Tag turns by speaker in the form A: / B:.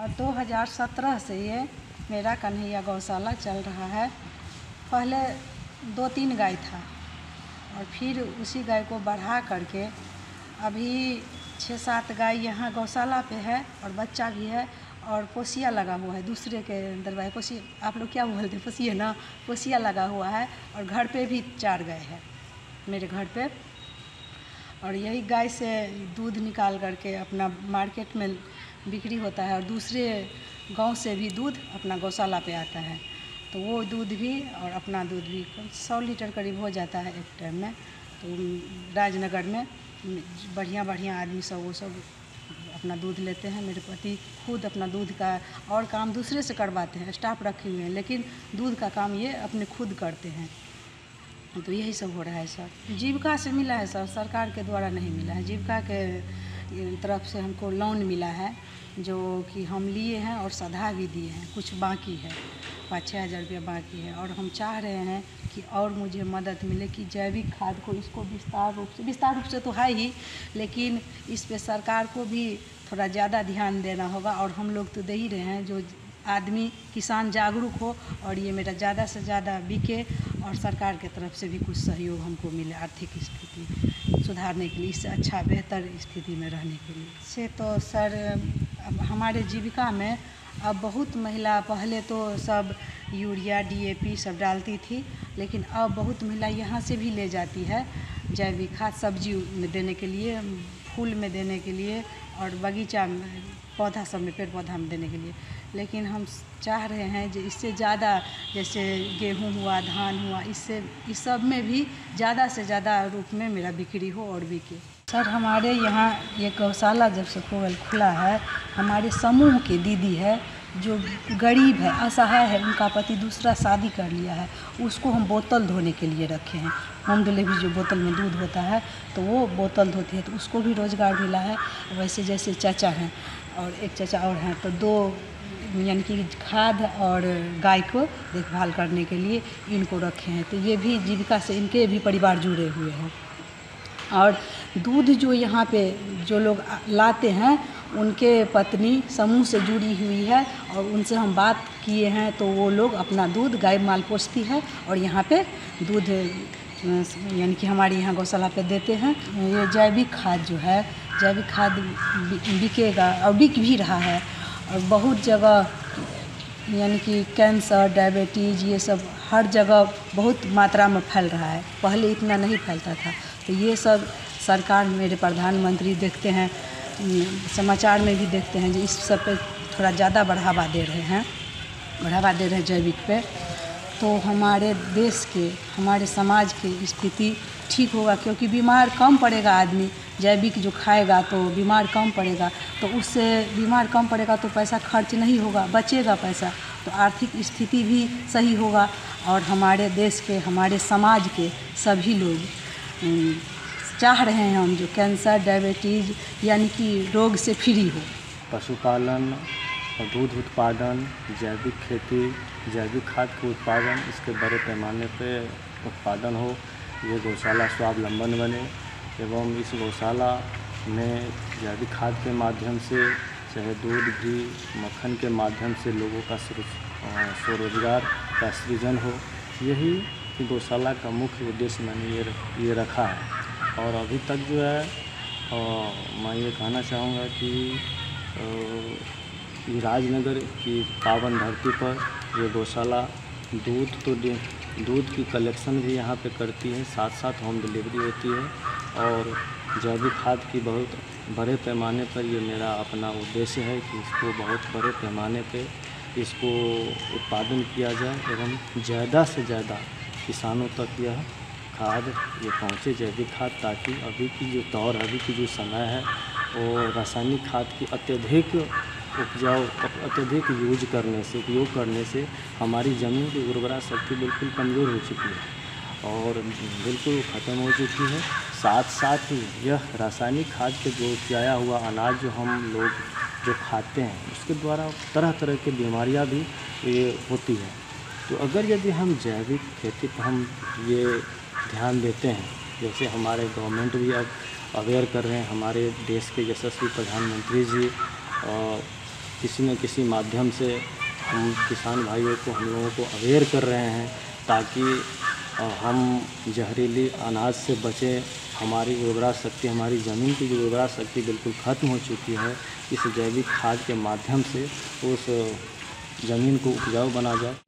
A: 2017 से ये मेरा कन्हैया गौशाला चल रहा है। पहले 2-3 गाय था और फिर उसी गाय को बढ़ा करके अभी 6-7 गाय यहाँ गौशाला पे है और बच्चा भी है और पोसिया लगा हुआ है। दूसरे के दरवाजे पोसी, आप लोग क्या बोलते हैं, पोसिया ना, पोसिया लगा हुआ है। और घर पे भी 4 गाय है मेरे घर पे। और यही गाय से दूध निकाल करके अपना मार्केट में बिक्री होता है और दूसरे गांव से भी दूध अपना गौशाला पे आता है। तो वो दूध भी और अपना दूध भी 100 लीटर करीब हो जाता है एक टाइम में। तो राजनगर में बढ़िया आदमी सब वो सब अपना दूध लेते हैं। मेरे पति खुद अपना दूध का और काम दूसरे से करवाते हैं, स्टाफ रखे हुए हैं, लेकिन दूध का काम ये अपने खुद करते हैं। तो यही सब हो रहा है सर। जीविका से मिला है सर, सरकार के द्वारा नहीं मिला है। जीविका के तरफ से हमको लोन मिला है जो कि हम लिए हैं और सधा भी दिए हैं। कुछ बाकी है, 5-6 हज़ार रुपया बाकी है। और हम चाह रहे हैं कि और मुझे मदद मिले कि जैविक खाद को इसको विस्तार रूप से तो है ही, लेकिन इस पे सरकार को भी थोड़ा ज़्यादा ध्यान देना होगा। और हम लोग तो दे ही रहे हैं, जो आदमी किसान जागरूक हो और ये मेरा ज़्यादा से ज़्यादा बिके और सरकार की तरफ से भी कुछ सहयोग हमको मिले आर्थिक स्थिति सुधारने के लिए, इससे अच्छा बेहतर स्थिति में रहने के लिए। से तो सर अब हमारे जीविका में अब बहुत महिला, पहले तो सब यूरिया DAP सब डालती थी, लेकिन अब बहुत महिला यहाँ से भी ले जाती है जैविक खाद सब्जी में देने के लिए, फूल में देने के लिए और बगीचा में पौधा सब में, पेड़ पौधा में देने के लिए। लेकिन हम चाह रहे हैं जो इससे ज़्यादा, जैसे गेहूं हुआ, धान हुआ, इससे इस सब में भी ज़्यादा से ज़्यादा रूप में मेरा बिक्री हो और बिके। सर हमारे यहाँ ये गौशाला जब से खुला है, हमारे समूह की दीदी है जो गरीब है, असहाय है, उनका पति दूसरा शादी कर लिया है, उसको हम बोतल धोने के लिए रखे हैं। होम डिलीवरी जो बोतल में दूध होता है तो वो बोतल धोती है, तो उसको भी रोज़गार मिला है। वैसे जैसे चाचा हैं और एक चाचा और हैं, तो 2 यानी कि खाद और गाय को देखभाल करने के लिए इनको रखे हैं। तो ये भी जीविका से इनके भी परिवार जुड़े हुए हैं। और दूध जो यहाँ पे जो लोग लाते हैं, उनके पत्नी समूह से जुड़ी हुई है और उनसे हम बात किए हैं, तो वो लोग अपना दूध, गाय माल पोसती है और यहाँ पे दूध यानी कि हमारे यहाँ गौशाला पे देते हैं। ये जैविक खाद जो है, जैविक खाद बिकेगा और बिक भी रहा है। और बहुत जगह यानी कि कैंसर, डायबिटीज़, ये सब हर जगह बहुत मात्रा में फैल रहा है। पहले इतना नहीं फैलता था। तो ये सब सरकार, मेरे प्रधानमंत्री देखते हैं, समाचार में भी देखते हैं, जो इस सब पे थोड़ा ज़्यादा बढ़ावा दे रहे हैं जैविक पे। तो हमारे देश के, हमारे समाज की स्थिति ठीक होगा, क्योंकि बीमार कम पड़ेगा आदमी। जैविक जो खाएगा तो बीमार कम पड़ेगा, तो उससे बीमार कम पड़ेगा तो पैसा खर्च नहीं होगा, बचेगा पैसा, तो आर्थिक स्थिति भी सही होगा। और हमारे देश के, हमारे समाज के सभी लोग चाह रहे हैं हम जो कैंसर, डायबिटीज़ यानी कि रोग से फ्री हो।
B: पशुपालन और दूध उत्पादन, जैविक खेती, जैविक खाद के उत्पादन, इसके बड़े पैमाने पे उत्पादन हो, ये गौशाला स्वावलंबन बने एवं इस गौशाला में जैविक खाद के माध्यम से, चाहे दूध, घी, मक्खन के माध्यम से लोगों का स्वरोजगार का सृजन हो। यही गौशाला का मुख्य उद्देश्य मैंने ये रखा है। और अभी तक जो है मैं ये कहना चाहूँगा कि राजनगर की पावन धरती पर ये गौशाला दूध की कलेक्शन भी यहाँ पे करती है, साथ साथ होम डिलीवरी होती है। और जैविक खाद की बहुत बड़े पैमाने पर ये मेरा अपना उद्देश्य है कि इसको बहुत बड़े पैमाने पे इसको उत्पादन किया जाए एवं ज़्यादा से ज़्यादा किसानों तक यह खाद ये पहुँचे, जैविक खाद, ताकि अभी की जो दौर, अभी की जो समय है, वो रासायनिक खाद की अत्यधिक उपयोग करने से हमारी ज़मीन की उर्वरा शक्ति बिल्कुल कमज़ोर हो चुकी है और बिल्कुल ख़त्म हो चुकी है। साथ साथ ही यह रासायनिक खाद के जो उपजाया हुआ अनाज जो हम लोग जो खाते हैं, उसके द्वारा तरह तरह की बीमारियां भी ये होती है। तो अगर यदि हम जैविक खेती पर हम ये ध्यान देते हैं, जैसे हमारे गवर्नमेंट भी अब अवेयर कर रहे हैं, हमारे देश के यशस्वी प्रधानमंत्री जी किसी न किसी माध्यम से हम किसान भाइयों को, हम लोगों को अवेयर कर रहे हैं, ताकि हम जहरीली अनाज से बचें। हमारी उर्वरा शक्ति, हमारी ज़मीन की जो उर्वरा शक्ति बिल्कुल ख़त्म हो चुकी है, इस जैविक खाद के माध्यम से उस ज़मीन को उपजाऊ बना जाए।